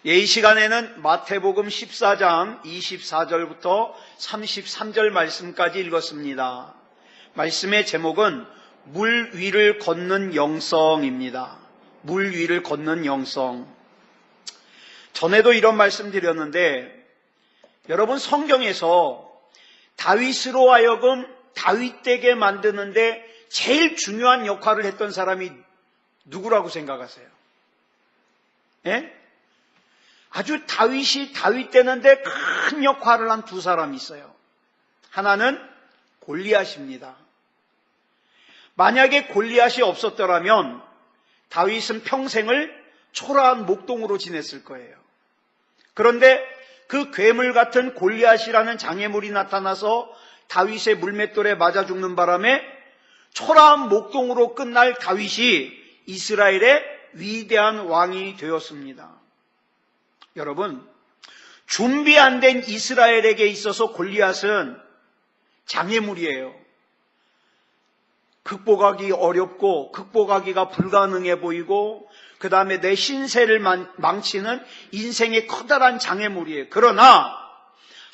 이 시간에는 마태복음 14장 24절부터 33절 말씀까지 읽었습니다. 말씀의 제목은 물 위를 걷는 영성입니다. 물 위를 걷는 영성. 전에도 이런 말씀 드렸는데, 여러분, 성경에서 다윗으로 하여금 다윗되게 만드는데 제일 중요한 역할을 했던 사람이 누구라고 생각하세요? 예? 아주 다윗이 다윗 되는데 큰 역할을 한 두 사람이 있어요. 하나는 골리앗입니다. 만약에 골리앗이 없었더라면 다윗은 평생을 초라한 목동으로 지냈을 거예요. 그런데 그 괴물 같은 골리앗이라는 장애물이 나타나서 다윗의 물맷돌에 맞아 죽는 바람에 초라한 목동으로 끝날 다윗이 이스라엘의 위대한 왕이 되었습니다. 여러분, 준비 안 된 이스라엘에게 있어서 골리앗은 장애물이에요. 극복하기 어렵고 극복하기가 불가능해 보이고, 그 다음에 내 신세를 망치는 인생의 커다란 장애물이에요. 그러나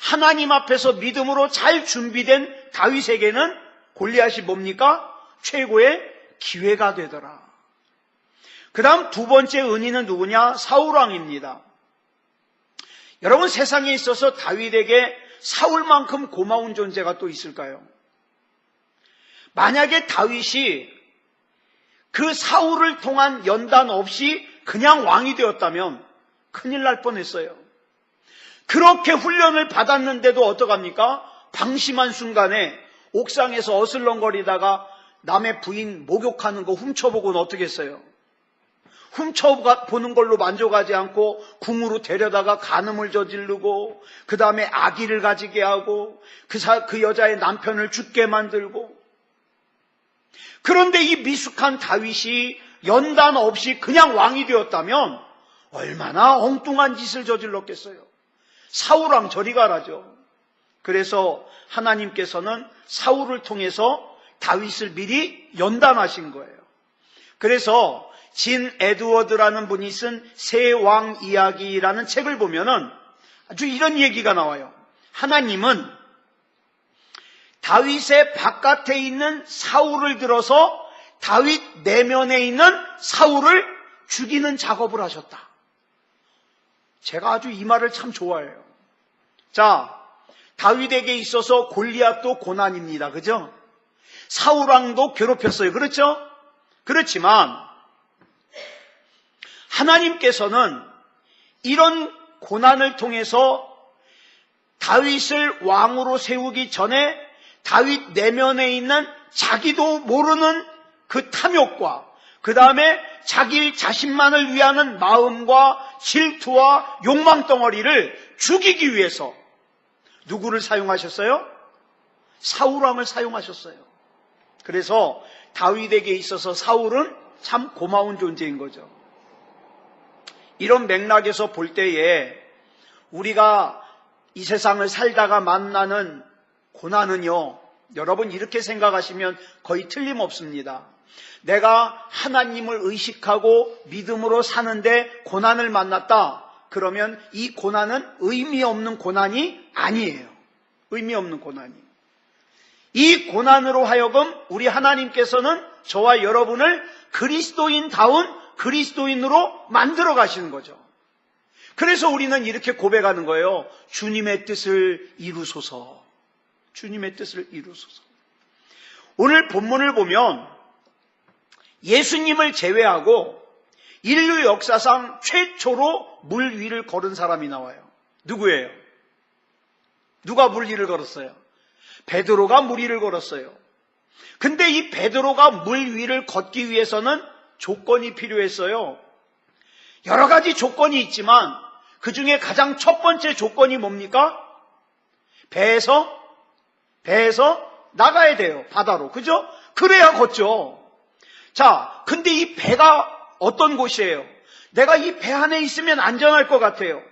하나님 앞에서 믿음으로 잘 준비된 다윗에게는 골리앗이 뭡니까? 최고의 기회가 되더라. 그 다음 두 번째 은인은 누구냐? 사울왕입니다. 여러분, 세상에 있어서 다윗에게 사울만큼 고마운 존재가 또 있을까요? 만약에 다윗이 그 사울을 통한 연단 없이 그냥 왕이 되었다면 큰일 날 뻔했어요. 그렇게 훈련을 받았는데도 어떡합니까? 방심한 순간에 옥상에서 어슬렁거리다가 남의 부인 목욕하는 거 훔쳐보고는 어떻게 했어요? 훔쳐보는 걸로 만족하지 않고 궁으로 데려다가 간음을 저지르고, 그 다음에 아기를 가지게 하고, 그 여자의 남편을 죽게 만들고. 그런데 이 미숙한 다윗이 연단 없이 그냥 왕이 되었다면 얼마나 엉뚱한 짓을 저질렀겠어요. 사울왕 저리 가라죠. 그래서 하나님께서는 사울을 통해서 다윗을 미리 연단하신 거예요. 그래서 진 에드워드라는 분이 쓴 새 왕 이야기라는 책을 보면은 아주 이런 얘기가 나와요. 하나님은 다윗의 바깥에 있는 사울을 들어서 다윗 내면에 있는 사울을 죽이는 작업을 하셨다. 제가 아주 이 말을 참 좋아해요. 자, 다윗에게 있어서 골리앗도 고난입니다. 그죠? 사울왕도 괴롭혔어요. 그렇죠? 그렇지만 하나님께서는 이런 고난을 통해서 다윗을 왕으로 세우기 전에 다윗 내면에 있는 자기도 모르는 그 탐욕과, 그 다음에 자기 자신만을 위하는 마음과 질투와 욕망 덩어리를 죽이기 위해서 누구를 사용하셨어요? 사울왕을 사용하셨어요. 그래서 다윗에게 있어서 사울은 참 고마운 존재인 거죠. 이런 맥락에서 볼 때에 우리가 이 세상을 살다가 만나는 고난은요, 여러분 이렇게 생각하시면 거의 틀림없습니다. 내가 하나님을 의식하고 믿음으로 사는데 고난을 만났다. 그러면 이 고난은 의미 없는 고난이 아니에요. 의미 없는 고난이. 이 고난으로 하여금 우리 하나님께서는 저와 여러분을 그리스도인다운 그리스도인으로 만들어 가시는 거죠. 그래서 우리는 이렇게 고백하는 거예요. 주님의 뜻을 이루소서. 주님의 뜻을 이루소서. 오늘 본문을 보면 예수님을 제외하고 인류 역사상 최초로 물 위를 걸은 사람이 나와요. 누구예요? 누가 물 위를 걸었어요? 베드로가 물 위를 걸었어요. 근데 이 베드로가 물 위를 걷기 위해서는 조건이 필요했어요. 여러 가지 조건이 있지만 그 중에 가장 첫 번째 조건이 뭡니까? 배에서 나가야 돼요. 바다로. 그죠? 그래야 걷죠. 자, 근데 이 배가 어떤 곳이에요? 내가 이 배 안에 있으면 안전할 것 같아요.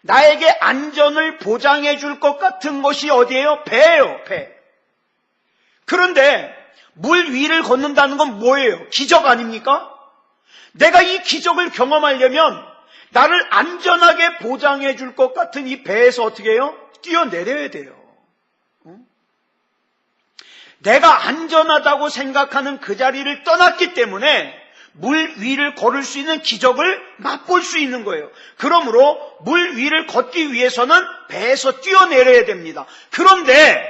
나에게 안전을 보장해 줄 것 같은 것이 어디예요? 배예요. 배. 그런데 물 위를 걷는다는 건 뭐예요? 기적 아닙니까? 내가 이 기적을 경험하려면 나를 안전하게 보장해 줄 것 같은 이 배에서 어떻게 해요? 뛰어내려야 돼요. 내가 안전하다고 생각하는 그 자리를 떠났기 때문에 물 위를 걸을 수 있는 기적을 맛볼 수 있는 거예요. 그러므로 물 위를 걷기 위해서는 배에서 뛰어내려야 됩니다. 그런데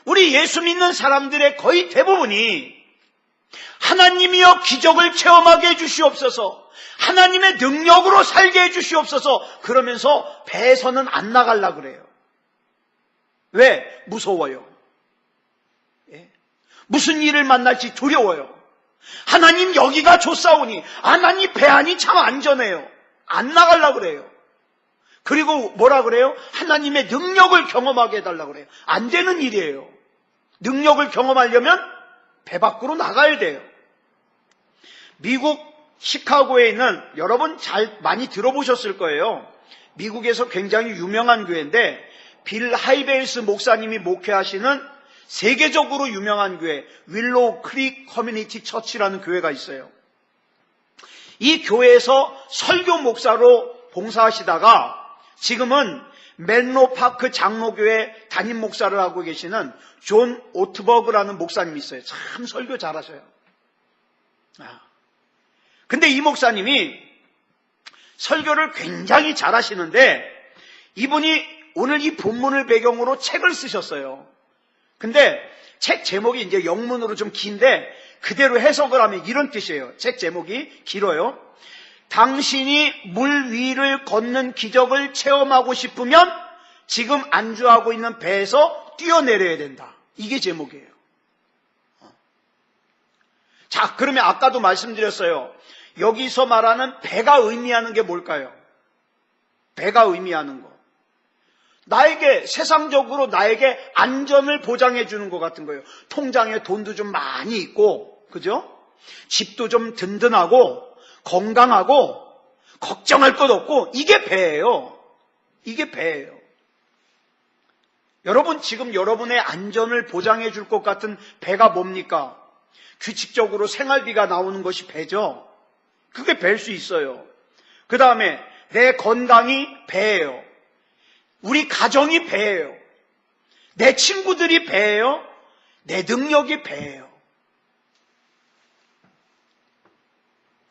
우리 예수 믿는 사람들의 거의 대부분이 하나님이여 기적을 체험하게 해주시옵소서, 하나님의 능력으로 살게 해주시옵소서, 그러면서 배에서는 안 나가려고 그래요. 왜? 무서워요. 무슨 일을 만날지 두려워요. 하나님 여기가 좋사오니, 하나님 배 안이 참 안전해요. 안 나가려고 그래요. 그리고 뭐라 그래요? 하나님의 능력을 경험하게 해달라고 그래요. 안 되는 일이에요. 능력을 경험하려면 배 밖으로 나가야 돼요. 미국 시카고에 있는, 여러분 많이 들어보셨을 거예요. 미국에서 굉장히 유명한 교회인데 빌 하이베이스 목사님이 목회하시는 세계적으로 유명한 교회, 윌로우 크릭 커뮤니티 처치라는 교회가 있어요. 이 교회에서 설교 목사로 봉사하시다가 지금은 멘로 파크 장로교회 담임 목사를 하고 계시는 존 오트버그라는 목사님이 있어요. 참 설교 잘하셔요. 근데 이 목사님이 설교를 굉장히 잘하시는데 이분이 오늘 이 본문을 배경으로 책을 쓰셨어요. 근데 책 제목이 이제 영문으로 좀 긴데 그대로 해석을 하면 이런 뜻이에요. 책 제목이 길어요. 당신이 물 위를 걷는 기적을 체험하고 싶으면 지금 안주하고 있는 배에서 뛰어내려야 된다. 이게 제목이에요. 자, 그러면 아까도 말씀드렸어요. 여기서 말하는 배가 의미하는 게 뭘까요? 배가 의미하는 거. 나에게, 세상적으로 나에게 안전을 보장해 주는 것 같은 거예요. 통장에 돈도 좀 많이 있고, 그죠? 집도 좀 든든하고, 건강하고, 걱정할 것 없고, 이게 배예요. 이게 배예요. 여러분, 지금 여러분의 안전을 보장해 줄 것 같은 배가 뭡니까? 규칙적으로 생활비가 나오는 것이 배죠. 그게 배일 수 있어요. 그 다음에 내 건강이 배예요. 우리 가정이 배예요. 내 친구들이 배예요. 내 능력이 배예요.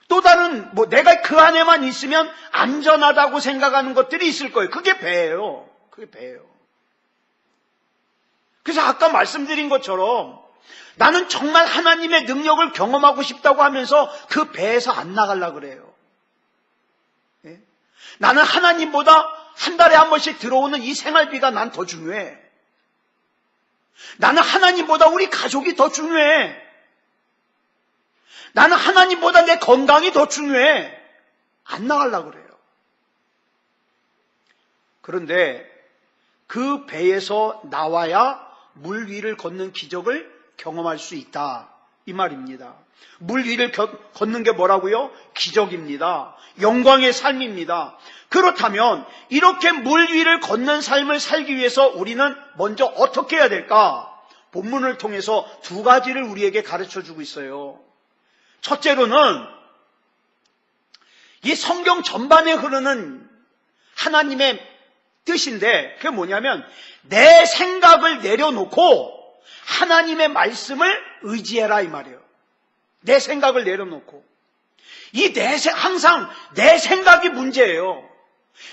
또 다른 내가 그 안에만 있으면 안전하다고 생각하는 것들이 있을 거예요. 그게 배예요. 그게 배예요. 그래서 아까 말씀드린 것처럼 나는 정말 하나님의 능력을 경험하고 싶다고 하면서 그 배에서 안 나가려고 그래요. 예? 나는 하나님보다 한 달에 한 번씩 들어오는 이 생활비가 난 더 중요해. 나는 하나님보다 우리 가족이 더 중요해. 나는 하나님보다 내 건강이 더 중요해. 안 나가려고 그래요. 그런데 그 배에서 나와야 물 위를 걷는 기적을 경험할 수 있다. 이 말입니다. 물 위를 걷는 게 뭐라고요? 기적입니다. 영광의 삶입니다. 그렇다면 이렇게 물 위를 걷는 삶을 살기 위해서 우리는 먼저 어떻게 해야 될까? 본문을 통해서 두 가지를 우리에게 가르쳐주고 있어요. 첫째로는 이 성경 전반에 흐르는 하나님의 뜻인데 그게 뭐냐면 내 생각을 내려놓고 하나님의 말씀을 의지해라 이 말이에요. 내 생각을 내려놓고. 항상 내 생각이 문제예요.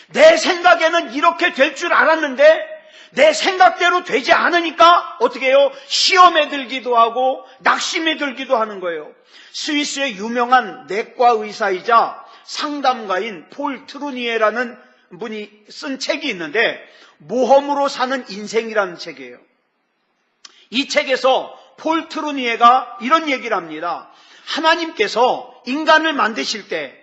내 생각에는 이렇게 될 줄 알았는데 내 생각대로 되지 않으니까 어떻게 해요? 시험에 들기도 하고 낙심에 들기도 하는 거예요. 스위스의 유명한 내과 의사이자 상담가인 폴 트루니에라는 분이 쓴 책이 있는데 모험으로 사는 인생이라는 책이에요. 이 책에서 폴 트루니에가 이런 얘기를 합니다. 하나님께서 인간을 만드실 때,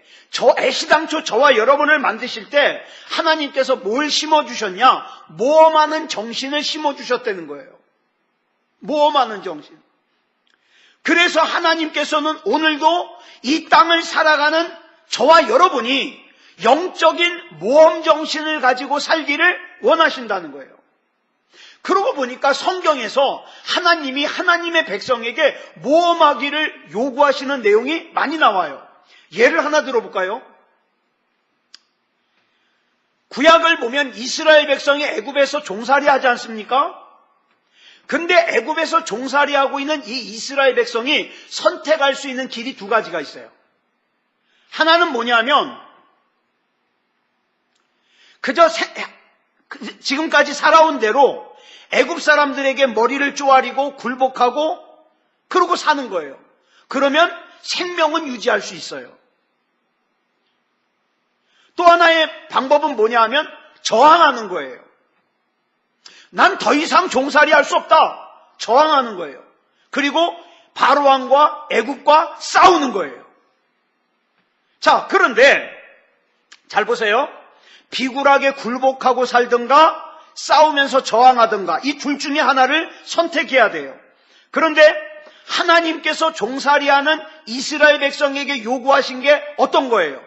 애시당초 저와 여러분을 만드실 때 하나님께서 뭘 심어주셨냐? 모험하는 정신을 심어주셨다는 거예요. 모험하는 정신. 그래서 하나님께서는 오늘도 이 땅을 살아가는 저와 여러분이 영적인 모험 정신을 가지고 살기를 원하신다는 거예요. 그러고 보니까 성경에서 하나님이 하나님의 백성에게 모험하기를 요구하시는 내용이 많이 나와요. 예를 하나 들어볼까요? 구약을 보면 이스라엘 백성이 애굽에서 종살이 하지 않습니까? 근데 애굽에서 종살이 하고 있는 이 이스라엘 백성이 선택할 수 있는 길이 두 가지가 있어요. 하나는 뭐냐면 그저 지금까지 살아온 대로 애굽 사람들에게 머리를 쪼아리고 굴복하고 그러고 사는 거예요. 그러면 생명은 유지할 수 있어요. 또 하나의 방법은 뭐냐 하면 저항하는 거예요. 난 더 이상 종살이 할 수 없다. 저항하는 거예요. 그리고 바로왕과 애굽과 싸우는 거예요. 자, 그런데 잘 보세요. 비굴하게 굴복하고 살든가 싸우면서 저항하든가 이 둘 중에 하나를 선택해야 돼요. 그런데 하나님께서 종살이하는 이스라엘 백성에게 요구하신 게 어떤 거예요?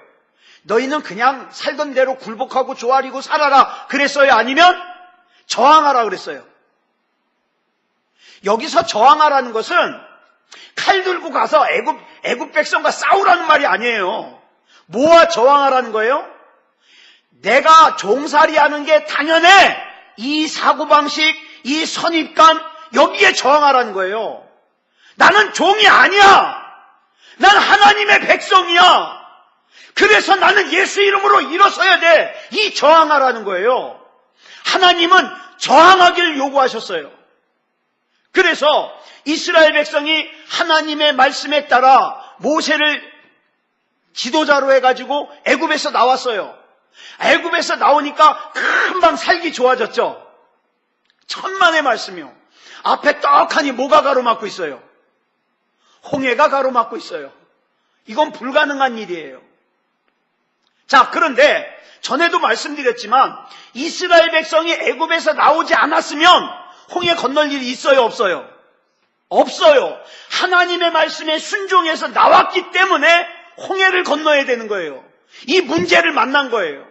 너희는 그냥 살던 대로 굴복하고 조아리고 살아라 그랬어요? 아니면 저항하라 그랬어요? 여기서 저항하라는 것은 칼 들고 가서 애굽 백성과 싸우라는 말이 아니에요. 뭐와 저항하라는 거예요? 내가 종살이하는 게 당연해. 이 사고방식, 이 선입관 여기에 저항하라는 거예요. 나는 종이 아니야. 난 하나님의 백성이야. 그래서 나는 예수 이름으로 일어서야 돼. 이 저항하라는 거예요. 하나님은 저항하기를 요구하셨어요. 그래서 이스라엘 백성이 하나님의 말씀에 따라 모세를 지도자로 해가지고 애굽에서 나왔어요. 애굽에서 나오니까 금방 살기 좋아졌죠. 천만의 말씀이요. 앞에 떡하니 뭐가 가로막고 있어요? 홍해가 가로막고 있어요. 이건 불가능한 일이에요. 자, 그런데 전에도 말씀드렸지만 이스라엘 백성이 애굽에서 나오지 않았으면 홍해 건널 일이 있어요, 없어요? 없어요. 하나님의 말씀에 순종해서 나왔기 때문에 홍해를 건너야 되는 거예요. 이 문제를 만난 거예요.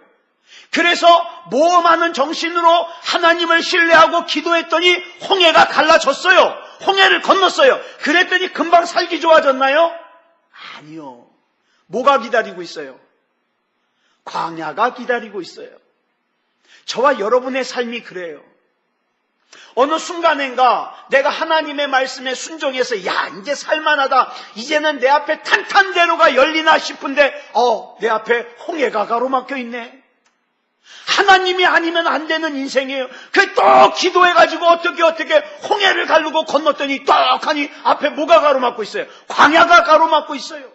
그래서 모험하는 정신으로 하나님을 신뢰하고 기도했더니 홍해가 갈라졌어요. 홍해를 건넜어요. 그랬더니 금방 살기 좋아졌나요? 아니요. 뭐가 기다리고 있어요? 광야가 기다리고 있어요. 저와 여러분의 삶이 그래요. 어느 순간인가 내가 하나님의 말씀에 순종해서 이제 살만하다. 이제는 내 앞에 탄탄대로가 열리나 싶은데 내 앞에 홍해가 가로막혀 있네. 하나님이 아니면 안 되는 인생이에요. 그래 또 기도해가지고 어떻게 홍해를 가르고 건넜더니 떡하니 앞에 뭐가 가로막고 있어요? 광야가 가로막고 있어요.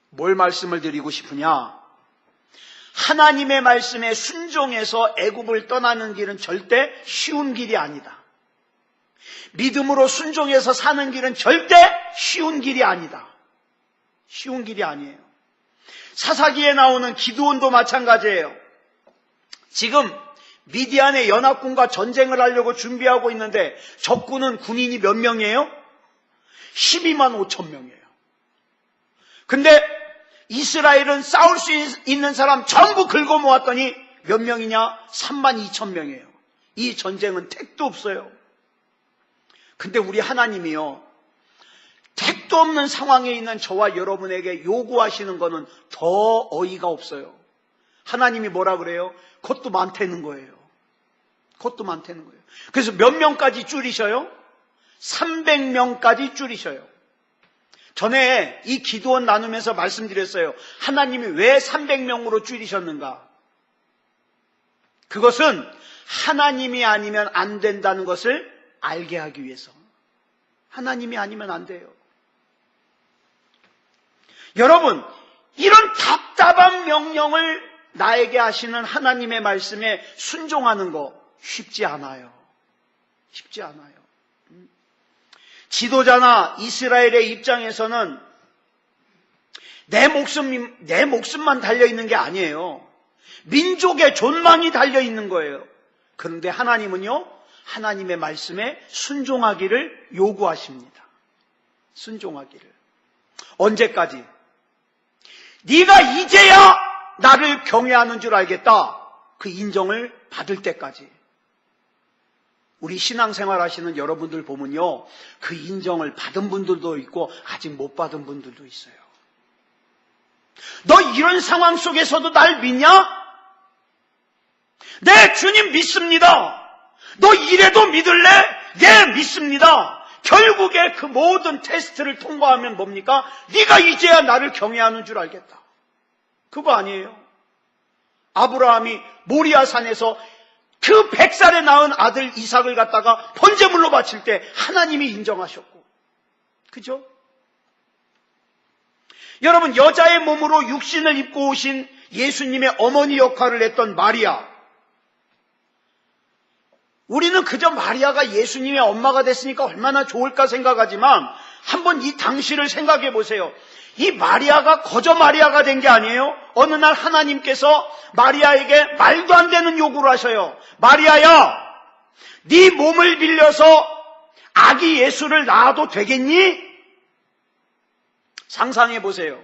뭘 말씀을 드리고 싶으냐? 하나님의 말씀에 순종해서 애굽을 떠나는 길은 절대 쉬운 길이 아니다. 믿음으로 순종해서 사는 길은 절대 쉬운 길이 아니다. 쉬운 길이 아니에요. 사사기에 나오는 기드온도 마찬가지예요. 지금 미디안의 연합군과 전쟁을 하려고 준비하고 있는데 적군은 군인이 몇 명이에요? 12만 5천 명이에요. 근데 이스라엘은 싸울 수 있는 사람 전부 긁어 모았더니 몇 명이냐? 3만 2천 명이에요. 이 전쟁은 택도 없어요. 근데 우리 하나님이요, 택도 없는 상황에 있는 저와 여러분에게 요구하시는 거는 더 어이가 없어요. 하나님이 뭐라 그래요? 그것도 많다는 거예요. 그것도 많다는 거예요. 그래서 몇 명까지 줄이셔요? 300명까지 줄이셔요. 전에 이 기도원 나누면서 말씀드렸어요. 하나님이 왜 300명으로 줄이셨는가? 그것은 하나님이 아니면 안 된다는 것을 알게 하기 위해서. 하나님이 아니면 안 돼요. 여러분, 이런 답답한 명령을 나에게 하시는 하나님의 말씀에 순종하는 거 쉽지 않아요. 쉽지 않아요. 지도자나 이스라엘의 입장에서는 내 목숨만 달려있는 게 아니에요. 민족의 존망이 달려있는 거예요. 그런데 하나님은요, 하나님의 말씀에 순종하기를 요구하십니다. 순종하기를. 언제까지? 네가 이제야 나를 경외하는 줄 알겠다. 그 인정을 받을 때까지. 우리 신앙생활 하시는 여러분들 보면요, 그 인정을 받은 분들도 있고 아직 못 받은 분들도 있어요. 너 이런 상황 속에서도 날 믿냐? 네, 주님 믿습니다. 너 이래도 믿을래? 네, 믿습니다. 결국에 그 모든 테스트를 통과하면 뭡니까? 네가 이제야 나를 경외하는 줄 알겠다. 그거 아니에요. 아브라함이 모리아산에서 그 100살에 낳은 아들 이삭을 갖다가 번제물로 바칠 때 하나님이 인정하셨고, 그죠? 여러분, 여자의 몸으로 육신을 입고 오신 예수님의 어머니 역할을 했던 마리아, 우리는 그저 마리아가 예수님의 엄마가 됐으니까 얼마나 좋을까 생각하지만 한번 이 당시를 생각해 보세요. 이 마리아가 거저 마리아가 된 게 아니에요. 어느 날 하나님께서 마리아에게 말도 안 되는 요구를 하셔요. 마리아야, 네 몸을 빌려서 아기 예수를 낳아도 되겠니? 상상해 보세요.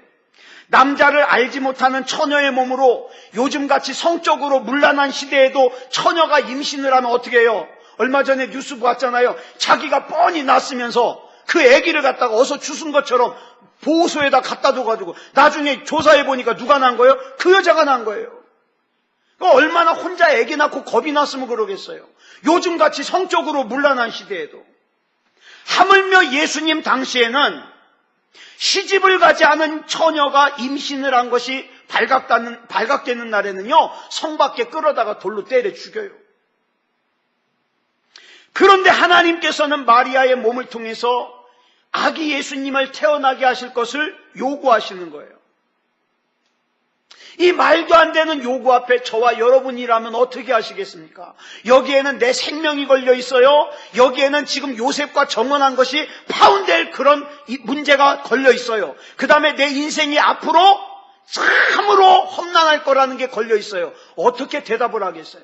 남자를 알지 못하는 처녀의 몸으로 요즘같이 성적으로 문란한 시대에도 처녀가 임신을 하면 어떻게 해요? 얼마 전에 뉴스 봤잖아요. 자기가 뻔히 낳았으면서 그 아기를 갖다가 어서 주순 것처럼 보호소에다 갖다 둬가지고 나중에 조사해 보니까 누가 낳은 거예요? 그 여자가 낳은 거예요. 얼마나 혼자 아기 낳고 겁이 났으면 그러겠어요. 요즘같이 성적으로 문란한 시대에도. 하물며 예수님 당시에는 시집을 가지 않은 처녀가 임신을 한 것이 발각되는 날에는요, 성 밖에 끌어다가 돌로 때려 죽여요. 그런데 하나님께서는 마리아의 몸을 통해서 아기 예수님을 태어나게 하실 것을 요구하시는 거예요. 이 말도 안 되는 요구 앞에 저와 여러분이라면 어떻게 하시겠습니까? 여기에는 내 생명이 걸려 있어요. 여기에는 지금 요셉과 정혼한 것이 파혼될 그런 문제가 걸려 있어요. 그 다음에 내 인생이 앞으로 참으로 험난할 거라는 게 걸려 있어요. 어떻게 대답을 하겠어요?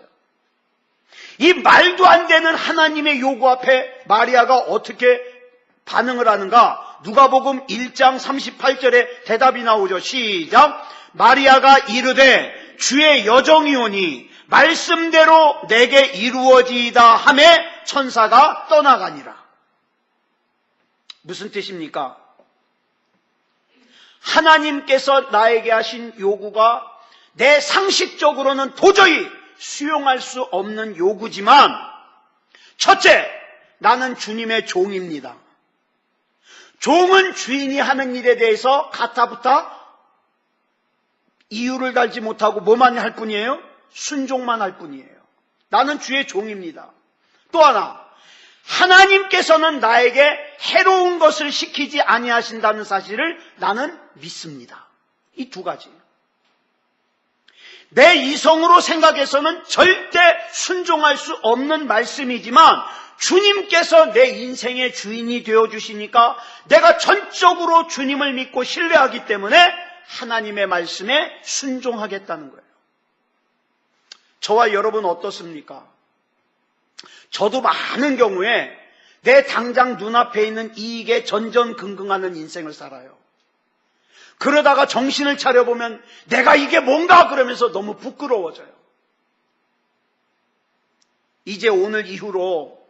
이 말도 안 되는 하나님의 요구 앞에 마리아가 어떻게 반응을 하는가? 누가복음 1장 38절에 대답이 나오죠. 시작. 마리아가 이르되 주의 여정이오니 말씀대로 내게 이루어지이다 하매 천사가 떠나가니라. 무슨 뜻입니까? 하나님께서 나에게 하신 요구가 내 상식적으로는 도저히 수용할 수 없는 요구지만, 첫째, 나는 주님의 종입니다. 종은 주인이 하는 일에 대해서 가타부타 이유를 달지 못하고 뭐만 할 뿐이에요? 순종만 할 뿐이에요. 나는 주의 종입니다. 또 하나, 하나님께서는 나에게 해로운 것을 시키지 아니하신다는 사실을 나는 믿습니다. 이 두 가지. 내 이성으로 생각해서는 절대 순종할 수 없는 말씀이지만 주님께서 내 인생의 주인이 되어주시니까 내가 전적으로 주님을 믿고 신뢰하기 때문에 하나님의 말씀에 순종하겠다는 거예요. 저와 여러분 어떻습니까? 저도 많은 경우에 내 당장 눈앞에 있는 이익에 전전긍긍하는 인생을 살아요. 그러다가 정신을 차려보면 내가 이게 뭔가 그러면서 너무 부끄러워져요. 이제 오늘 이후로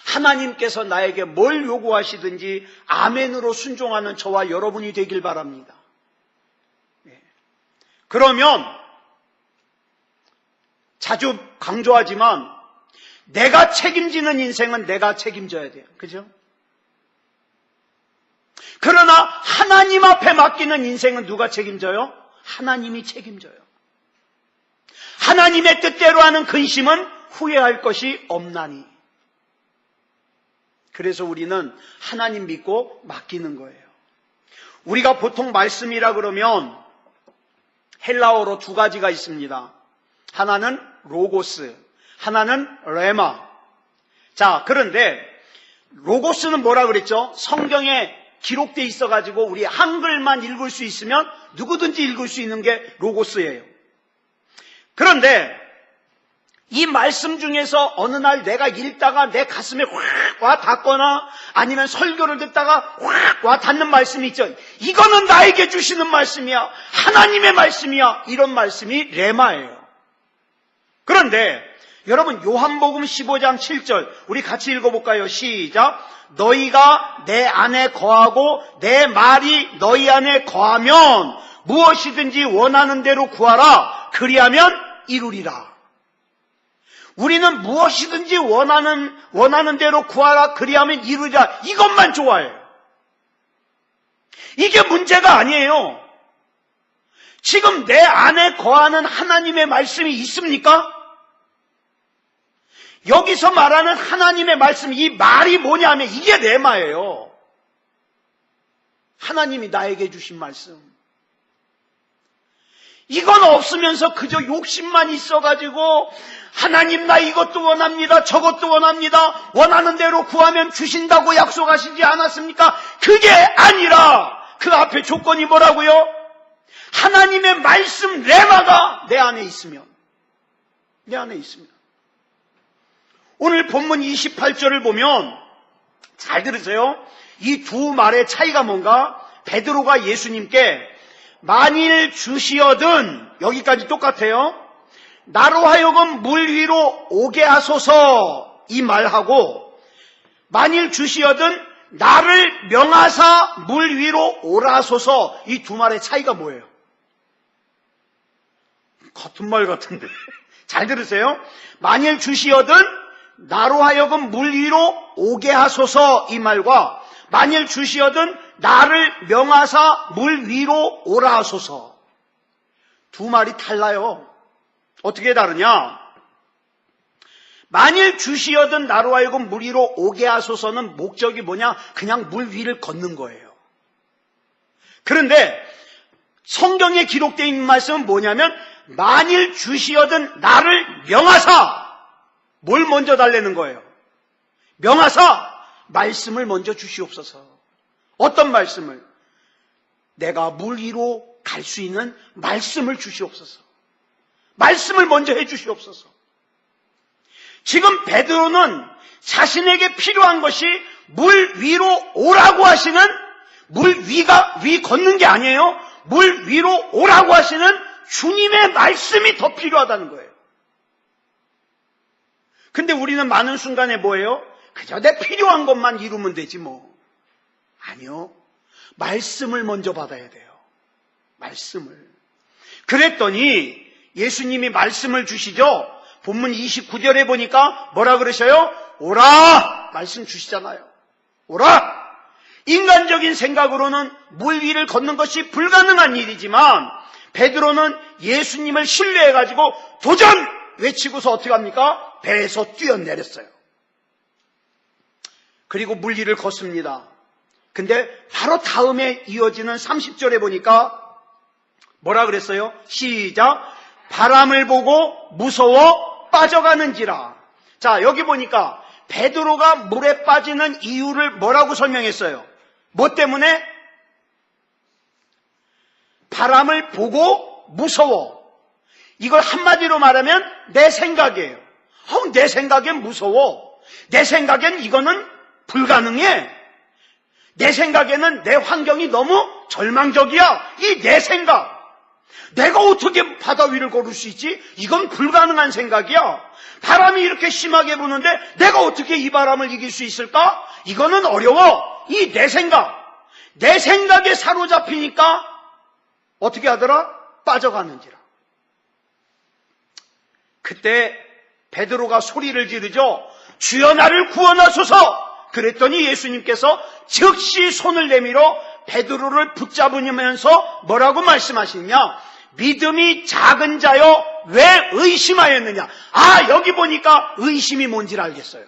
하나님께서 나에게 뭘 요구하시든지 아멘으로 순종하는 저와 여러분이 되길 바랍니다. 그러면 자주 강조하지만 내가 책임지는 인생은 내가 책임져야 돼요. 그죠? 그러나 하나님 앞에 맡기는 인생은 누가 책임져요? 하나님이 책임져요. 하나님의 뜻대로 하는 근심은 후회할 것이 없나니. 그래서 우리는 하나님 믿고 맡기는 거예요. 우리가 보통 말씀이라 그러면 헬라어로 두 가지가 있습니다. 하나는 로고스, 하나는 레마. 자, 그런데 로고스는 뭐라 그랬죠? 성경에 기록되어 있어가지고 우리 한글만 읽을 수 있으면 누구든지 읽을 수 있는 게 로고스예요. 그런데 이 말씀 중에서 어느 날 내가 읽다가 내 가슴에 확 와 닿거나 아니면 설교를 듣다가 확 와 닿는 말씀이 있죠. 이거는 나에게 주시는 말씀이야. 하나님의 말씀이야. 이런 말씀이 레마예요. 그런데 여러분 요한복음 15장 7절 우리 같이 읽어볼까요? 시작. 너희가 내 안에 거하고 내 말이 너희 안에 거하면 무엇이든지 원하는 대로 구하라. 그리하면 이루리라. 우리는 무엇이든지 원하는 대로 구하라. 그리하면 이루리라. 이것만 좋아해요. 이게 문제가 아니에요. 지금 내 안에 거하는 하나님의 말씀이 있습니까? 여기서 말하는 하나님의 말씀, 이 말이 뭐냐면 이게 레마예요. 하나님이 나에게 주신 말씀. 이건 없으면서 그저 욕심만 있어가지고 하나님 나 이것도 원합니다. 저것도 원합니다. 원하는 대로 구하면 주신다고 약속하시지 않았습니까? 그게 아니라 그 앞에 조건이 뭐라고요? 하나님의 말씀 레마가 내 안에 있으면, 내 안에 있으면. 오늘 본문 28절을 보면 잘 들으세요. 이 두 말의 차이가 뭔가? 베드로가 예수님께 만일 주시어든, 여기까지 똑같아요. 나로 하여금 물 위로 오게 하소서, 이 말하고 만일 주시어든 나를 명하사 물 위로 오라 하소서, 이 두 말의 차이가 뭐예요? 같은 말 같은데. 잘 들으세요. 만일 주시어든 나로 하여금 물 위로 오게 하소서, 이 말과 만일 주시어든 나를 명하사 물 위로 오라 하소서, 두 말이 달라요. 어떻게 다르냐? 만일 주시어든 나로 하여금 물 위로 오게 하소서는 목적이 뭐냐? 그냥 물 위를 걷는 거예요. 그런데 성경에 기록되어 있는 말씀은 뭐냐면 만일 주시어든 나를 명하사, 뭘 먼저 달래는 거예요? 명하사 말씀을 먼저 주시옵소서. 어떤 말씀을? 내가 물 위로 갈 수 있는 말씀을 주시옵소서. 말씀을 먼저 해 주시옵소서. 지금 베드로는 자신에게 필요한 것이 물 위로 오라고 하시는, 위 걷는 게 아니에요. 물 위로 오라고 하시는 주님의 말씀이 더 필요하다는 거예요. 근데 우리는 많은 순간에 뭐예요? 그저 내 필요한 것만 이루면 되지 뭐. 아니요. 말씀을 먼저 받아야 돼요. 말씀을. 그랬더니 예수님이 말씀을 주시죠. 본문 29절에 보니까 뭐라 그러셔요? 오라! 말씀 주시잖아요. 오라! 인간적인 생각으로는 물 위를 걷는 것이 불가능한 일이지만 베드로는 예수님을 신뢰해가지고 도전! 외치고서 어떻게 합니까? 배에서 뛰어내렸어요. 그리고 물 위를 걷습니다. 근데 바로 다음에 이어지는 30절에 보니까 뭐라 그랬어요? 시작! 바람을 보고 무서워 빠져가는지라. 자, 여기 보니까 베드로가 물에 빠지는 이유를 뭐라고 설명했어요? 뭐 때문에? 바람을 보고 무서워. 이걸 한마디로 말하면 내 생각이에요. 내 생각엔 무서워. 내 생각엔 이거는 불가능해. 내 생각에는 내 환경이 너무 절망적이야. 이 내 생각. 내가 어떻게 바다 위를 걸을 수 있지? 이건 불가능한 생각이야. 바람이 이렇게 심하게 부는데 내가 어떻게 이 바람을 이길 수 있을까? 이거는 어려워. 이 내 생각. 내 생각에 사로잡히니까 어떻게 하더라? 빠져가는지라. 그때 베드로가 소리를 지르죠. 주여 나를 구원하소서. 그랬더니 예수님께서 즉시 손을 내밀어 베드로를 붙잡으면서 뭐라고 말씀하시느냐? 믿음이 작은 자여 왜 의심하였느냐? 여기 보니까 의심이 뭔지를 알겠어요.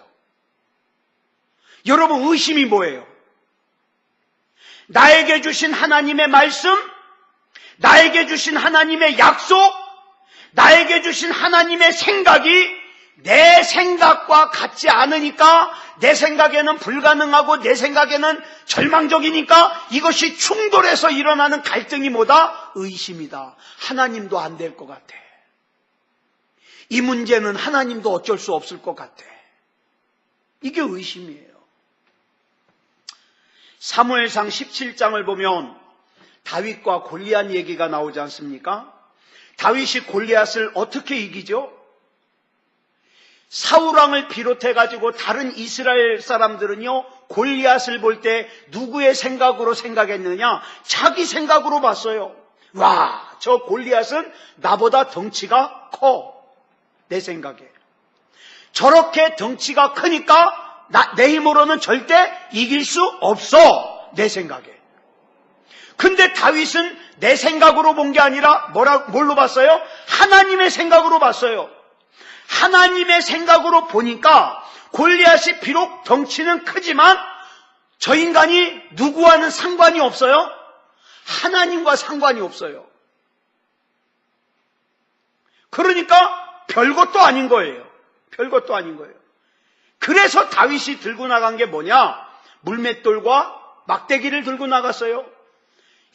여러분, 의심이 뭐예요? 나에게 주신 하나님의 말씀, 나에게 주신 하나님의 약속, 나에게 주신 하나님의 생각이 내 생각과 같지 않으니까, 내 생각에는 불가능하고 내 생각에는 절망적이니까 이것이 충돌해서 일어나는 갈등이 뭐다? 의심이다. 하나님도 안 될 것 같아. 이 문제는 하나님도 어쩔 수 없을 것 같아. 이게 의심이에요. 사무엘상 17장을 보면 다윗과 골리앗 얘기가 나오지 않습니까? 다윗이 골리앗을 어떻게 이기죠? 사울왕을 비롯해가지고 다른 이스라엘 사람들은요, 골리앗을 볼 때 누구의 생각으로 생각했느냐? 자기 생각으로 봤어요. 와, 저 골리앗은 나보다 덩치가 커. 내 생각에. 저렇게 덩치가 크니까 내 힘으로는 절대 이길 수 없어. 내 생각에. 근데 다윗은 내 생각으로 본 게 아니라 뭘로 봤어요? 하나님의 생각으로 봤어요. 하나님의 생각으로 보니까 골리앗이 비록 덩치는 크지만 저 인간이 누구와는 상관이 없어요? 하나님과 상관이 없어요. 그러니까 별것도 아닌 거예요. 별것도 아닌 거예요. 그래서 다윗이 들고 나간 게 뭐냐? 물맷돌과 막대기를 들고 나갔어요.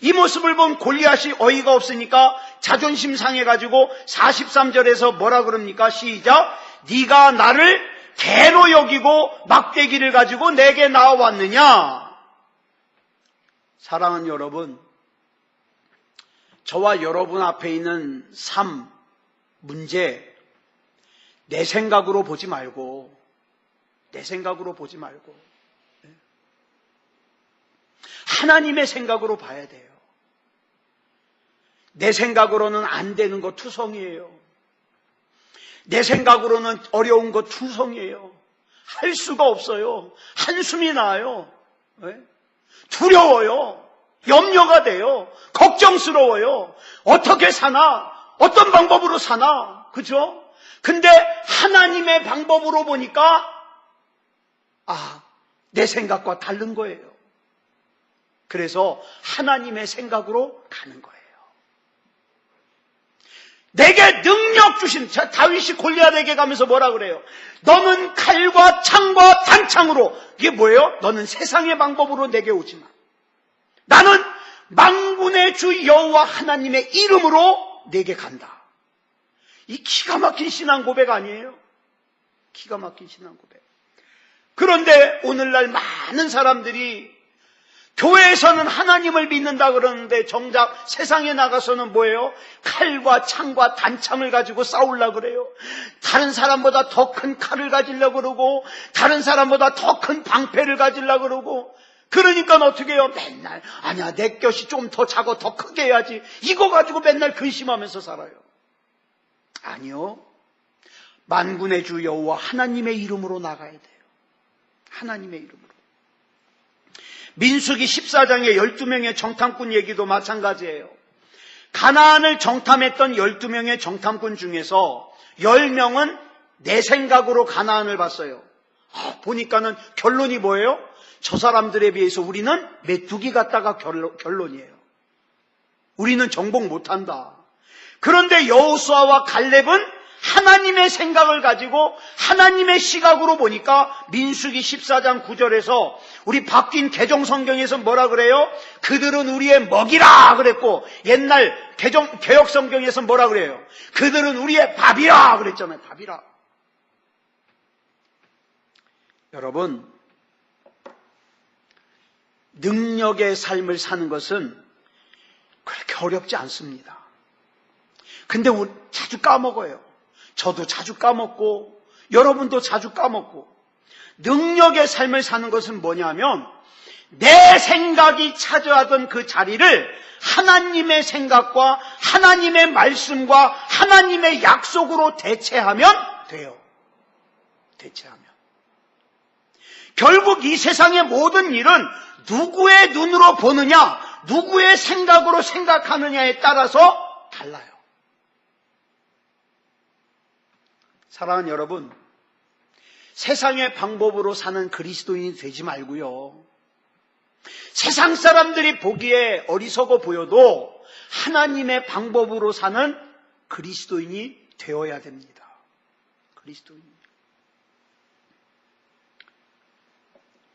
이 모습을 본 골리앗이 어이가 없으니까 자존심 상해가지고 43절에서 뭐라 그럽니까? 시작. 네가 나를 개로 여기고 막대기를 가지고 내게 나와왔느냐? 사랑하는 여러분, 저와 여러분 앞에 있는 삶, 문제, 내 생각으로 보지 말고, 내 생각으로 보지 말고 하나님의 생각으로 봐야 돼요. 내 생각으로는 안 되는 거 투성이에요. 내 생각으로는 어려운 거 투성이에요. 할 수가 없어요. 한숨이 나요. 두려워요. 염려가 돼요. 걱정스러워요. 어떻게 사나? 어떤 방법으로 사나? 그죠? 근데 하나님의 방법으로 보니까 내 생각과 다른 거예요. 그래서 하나님의 생각으로 가는 거예요. 내게 능력 주신, 다윗이 골리앗에게 가면서 뭐라 그래요? 너는 칼과 창과 단창으로, 이게 뭐예요? 너는 세상의 방법으로 내게 오지 마. 나는 만군의 주 여호와 하나님의 이름으로 내게 간다. 이 기가 막힌 신앙 고백 아니에요? 기가 막힌 신앙 고백. 그런데 오늘날 많은 사람들이 교회에서는 하나님을 믿는다 그러는데 정작 세상에 나가서는 뭐예요? 칼과 창과 단창을 가지고 싸우려고 그래요. 다른 사람보다 더 큰 칼을 가지려고 그러고 다른 사람보다 더 큰 방패를 가지려고 그러고 그러니까 어떻게 해요? 맨날 아니야 내 것이 좀 더 작고 더 크게 해야지 이거 가지고 맨날 근심하면서 살아요. 아니요. 만군의 주 여호와 하나님의 이름으로 나가야 돼요. 하나님의 이름으로. 민수기 14장의 12명의 정탐꾼 얘기도 마찬가지예요. 가나안을 정탐했던 12명의 정탐꾼 중에서 10명은 내 생각으로 가나안을 봤어요. 보니까는 결론이 뭐예요? 저 사람들에 비해서 우리는 메뚜기 같다가 결론이에요. 우리는 정복 못한다. 그런데 여호수아와 갈렙은 하나님의 생각을 가지고 하나님의 시각으로 보니까 민수기 14장 9절에서 우리 바뀐 개정 성경에서 뭐라 그래요? 그들은 우리의 먹이라 그랬고 옛날 개혁 성경에서 뭐라 그래요? 그들은 우리의 밥이라 그랬잖아요. 밥이라. 여러분, 능력의 삶을 사는 것은 그렇게 어렵지 않습니다. 근데 우리 자주 까먹어요. 저도 자주 까먹고 여러분도 자주 까먹고 능력의 삶을 사는 것은 뭐냐면 내 생각이 차지하던 그 자리를 하나님의 생각과 하나님의 말씀과 하나님의 약속으로 대체하면 돼요. 대체하면. 결국 이 세상의 모든 일은 누구의 눈으로 보느냐, 누구의 생각으로 생각하느냐에 따라서 달라요. 사랑하는 여러분, 세상의 방법으로 사는 그리스도인이 되지 말고요. 세상 사람들이 보기에 어리석어 보여도 하나님의 방법으로 사는 그리스도인이 되어야 됩니다. 그리스도인.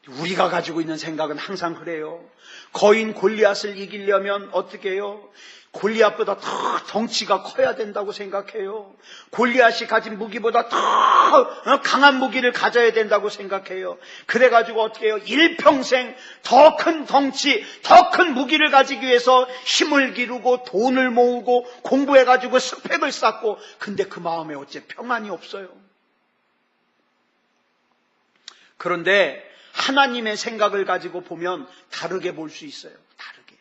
우리가 가지고 있는 생각은 항상 그래요. 거인 골리앗을 이기려면 어떻게 해요? 골리앗보다 더 덩치가 커야 된다고 생각해요. 골리앗이 가진 무기보다 더 강한 무기를 가져야 된다고 생각해요. 그래가지고 어떻게 해요? 일평생 더 큰 덩치, 더 큰 무기를 가지기 위해서 힘을 기르고 돈을 모으고 공부해가지고 스펙을 쌓고 근데 그 마음에 어째 평안이 없어요. 그런데 하나님의 생각을 가지고 보면 다르게 볼 수 있어요. 다르게.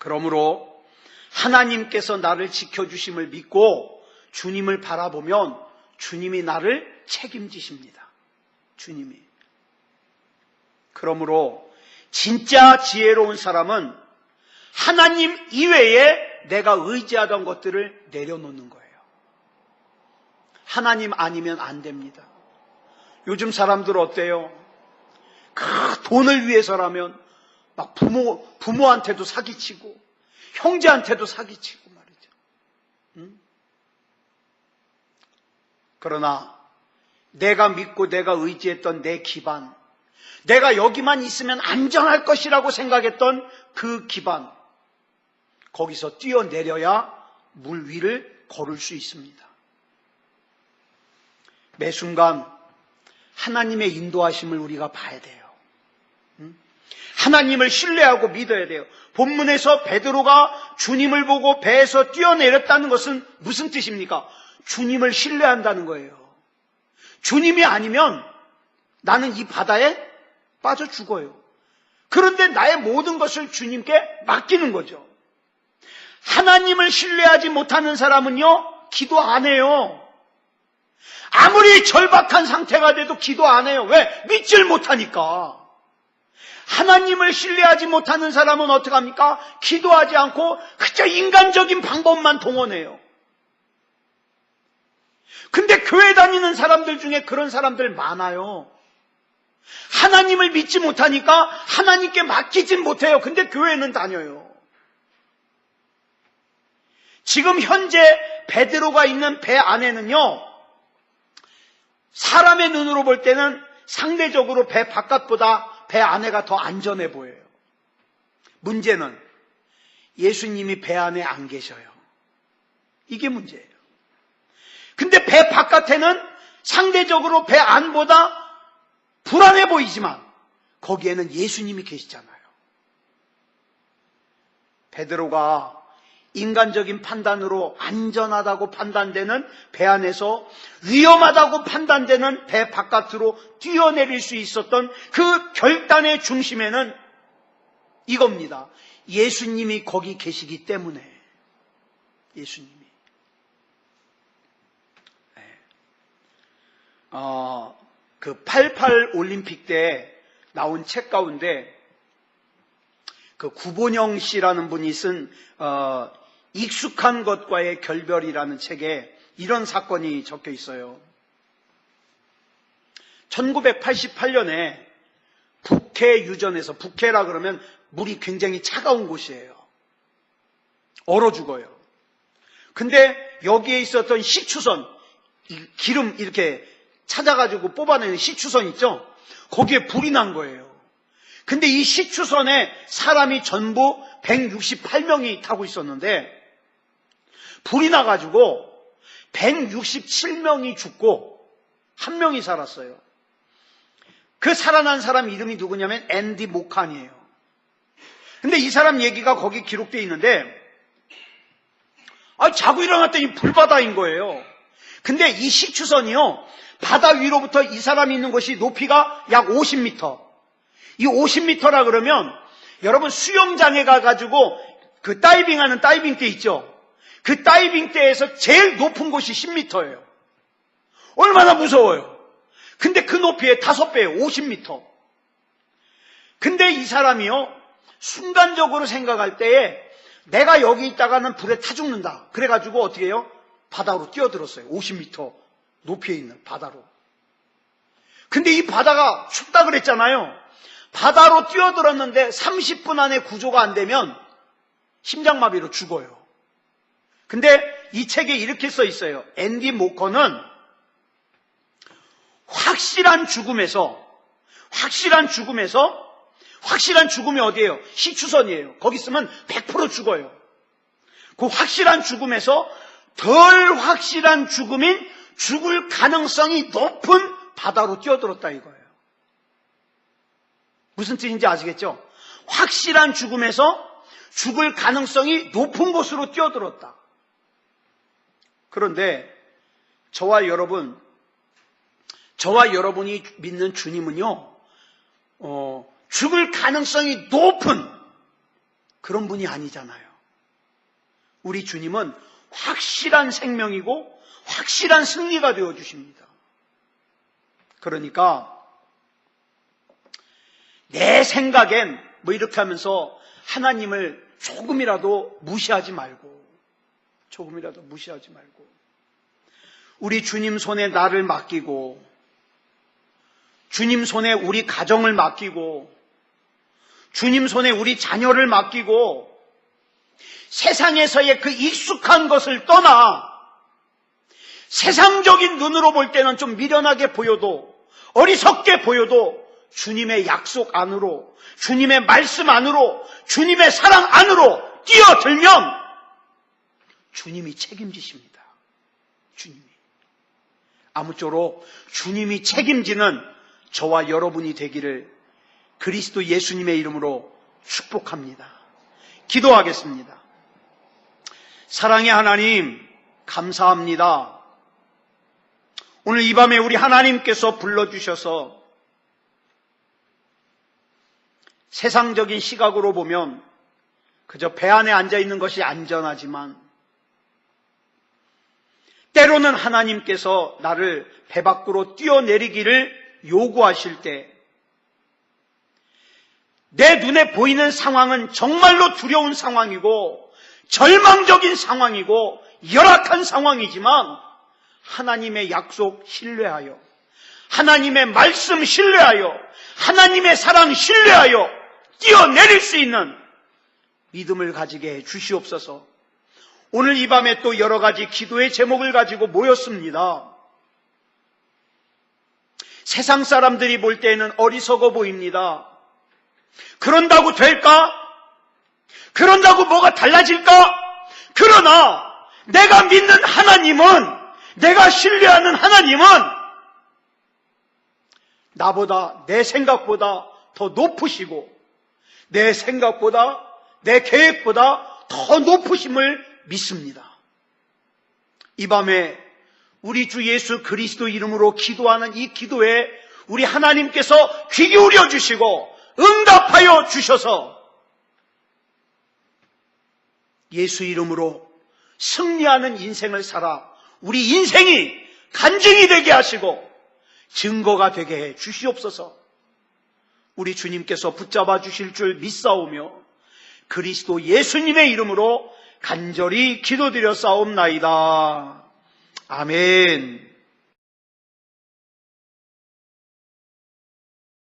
그러므로 하나님께서 나를 지켜주심을 믿고 주님을 바라보면 주님이 나를 책임지십니다. 주님이. 그러므로 진짜 지혜로운 사람은 하나님 이외에 내가 의지하던 것들을 내려놓는 거예요. 하나님 아니면 안 됩니다. 요즘 사람들 어때요? 그 돈을 위해서라면 막 부모한테도 사기치고 형제한테도 사기치고 말이죠. 응? 그러나 내가 믿고 내가 의지했던 내 기반, 내가 여기만 있으면 안전할 것이라고 생각했던 그 기반, 거기서 뛰어내려야 물 위를 걸을 수 있습니다. 매 순간 하나님의 인도하심을 우리가 봐야 돼요. 하나님을 신뢰하고 믿어야 돼요. 본문에서 베드로가 주님을 보고 배에서 뛰어내렸다는 것은 무슨 뜻입니까? 주님을 신뢰한다는 거예요. 주님이 아니면 나는 이 바다에 빠져 죽어요. 그런데 나의 모든 것을 주님께 맡기는 거죠. 하나님을 신뢰하지 못하는 사람은요, 기도 안 해요. 아무리 절박한 상태가 돼도 기도 안 해요. 왜? 믿질 못하니까. 하나님을 신뢰하지 못하는 사람은 어떻게 합니까? 기도하지 않고 그저 인간적인 방법만 동원해요. 근데 교회 다니는 사람들 중에 그런 사람들 많아요. 하나님을 믿지 못하니까 하나님께 맡기진 못해요. 근데 교회는 다녀요. 지금 현재 베드로가 있는 배 안에는요, 사람의 눈으로 볼 때는 상대적으로 배 바깥보다 배 안에가 더 안전해 보여요. 문제는 예수님이 배 안에 안 계셔요. 이게 문제예요. 근데 배 바깥에는 상대적으로 배 안보다 불안해 보이지만 거기에는 예수님이 계시잖아요. 베드로가 인간적인 판단으로 안전하다고 판단되는 배 안에서 위험하다고 판단되는 배 바깥으로 뛰어내릴 수 있었던 그 결단의 중심에는 이겁니다. 예수님이 거기 계시기 때문에. 예수님이. 그 88 올림픽 때 나온 책 가운데 그 구본영 씨라는 분이 쓴 익숙한 것과의 결별이라는 책에 이런 사건이 적혀 있어요. 1988년에 북해 유전에서, 북해라 그러면 물이 굉장히 차가운 곳이에요. 얼어 죽어요. 근데 여기에 있었던 시추선, 기름 이렇게 찾아가지고 뽑아내는 시추선 있죠? 거기에 불이 난 거예요. 근데 이 시추선에 사람이 전부 168명이 타고 있었는데 불이 나가지고 167명이 죽고 1명이 살았어요. 그 살아난 사람 이름이 누구냐면 앤디 모칸이에요. 근데 이 사람 얘기가 거기 기록되어 있는데 자고 일어났더니 불바다인 거예요. 근데 이 시추선이요, 바다 위로부터 이 사람이 있는 곳이 높이가 약 50m. 이 50m라 그러면 여러분 수영장에 가가지고 그 다이빙하는 다이빙대 있죠? 그 다이빙대에서 제일 높은 곳이 10m예요. 얼마나 무서워요. 근데 그 높이에 5배예요. 50m. 근데 이 사람이요, 순간적으로 생각할 때에 내가 여기 있다가는 불에 타 죽는다. 그래가지고 어떻게 해요? 바다로 뛰어들었어요. 50m 높이에 있는 바다로. 근데 이 바다가 춥다 그랬잖아요. 바다로 뛰어들었는데 30분 안에 구조가 안 되면 심장마비로 죽어요. 근데 이 책에 이렇게 써 있어요. 앤디 모컨은 확실한 죽음이 어디예요? 시추선이에요. 거기 있으면 100% 죽어요. 그 확실한 죽음에서 덜 확실한 죽음인 죽을 가능성이 높은 바다로 뛰어들었다 이거예요. 무슨 뜻인지 아시겠죠? 확실한 죽음에서 죽을 가능성이 높은 곳으로 뛰어들었다. 그런데 저와 여러분이 믿는 주님은요, 죽을 가능성이 높은 그런 분이 아니잖아요. 우리 주님은 확실한 생명이고 확실한 승리가 되어 주십니다. 그러니까 내 생각엔 이렇게 하면서 하나님을 조금이라도 무시하지 말고 우리 주님 손에 나를 맡기고 주님 손에 우리 가정을 맡기고 주님 손에 우리 자녀를 맡기고 세상에서의 그 익숙한 것을 떠나 세상적인 눈으로 볼 때는 좀 미련하게 보여도 어리석게 보여도 주님의 약속 안으로 주님의 말씀 안으로 주님의 사랑 안으로 뛰어들면 주님이 책임지십니다. 주님이. 아무쪼록 주님이 책임지는 저와 여러분이 되기를 그리스도 예수님의 이름으로 축복합니다. 기도하겠습니다. 사랑의 하나님, 감사합니다. 오늘 이 밤에 우리 하나님께서 불러주셔서 세상적인 시각으로 보면 그저 배 안에 앉아있는 것이 안전하지만 때로는 하나님께서 나를 배 밖으로 뛰어내리기를 요구하실 때 내 눈에 보이는 상황은 정말로 두려운 상황이고 절망적인 상황이고 열악한 상황이지만 하나님의 약속 신뢰하여 하나님의 말씀 신뢰하여 하나님의 사랑 신뢰하여 뛰어내릴 수 있는 믿음을 가지게 해 주시옵소서. 오늘 이 밤에 또 여러 가지 기도의 제목을 가지고 모였습니다. 세상 사람들이 볼 때에는 어리석어 보입니다. 그런다고 될까? 그런다고 뭐가 달라질까? 그러나 내가 믿는 하나님은, 내가 신뢰하는 하나님은 나보다, 내 생각보다 더 높으시고 내 생각보다, 내 계획보다 더 높으심을 믿습니다. 이 밤에 우리 주 예수 그리스도 이름으로 기도하는 이 기도에 우리 하나님께서 귀 기울여 주시고 응답하여 주셔서 예수 이름으로 승리하는 인생을 살아 우리 인생이 간증이 되게 하시고 증거가 되게 해 주시옵소서. 우리 주님께서 붙잡아 주실 줄 믿사오며 그리스도 예수님의 이름으로 간절히 기도드려 싸움나이다. 아멘.